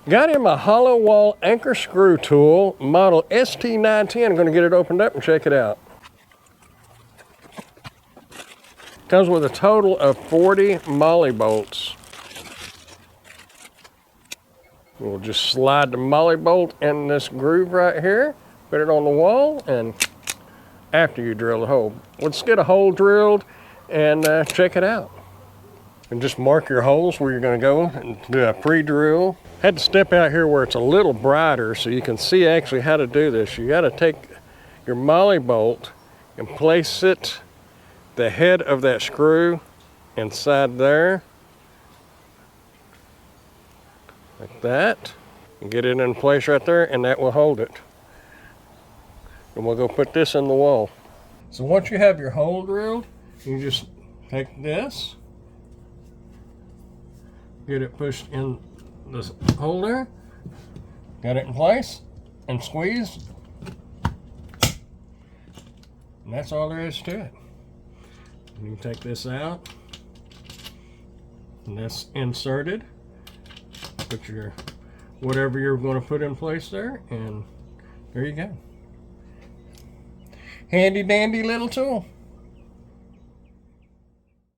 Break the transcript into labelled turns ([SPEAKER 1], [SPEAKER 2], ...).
[SPEAKER 1] Got him a hollow wall anchor screw tool, model ST910. I'm gonna get it opened up and check it out. Comes with a total of 40 molly bolts. We'll just slide the molly bolt in this groove right here, put it on the wall, and after you drill the hole. Let's get a hole drilled and check it out. And just mark your holes where you're gonna go and do a pre-drill. Had to step out here where it's a little brighter so you can see actually how to do this. You gotta take your molly bolt and place it, the head of that screw inside there, like that. And get it in place right there, and that will hold it. And we'll go put this in the wall. So once you have your hole drilled, you just take this, get it pushed in this hole there, got it in place, and squeeze. And that's all there is to it. You can take this out, and that's inserted. Put your whatever you're going to put in place there, and there you go. Handy dandy little tool.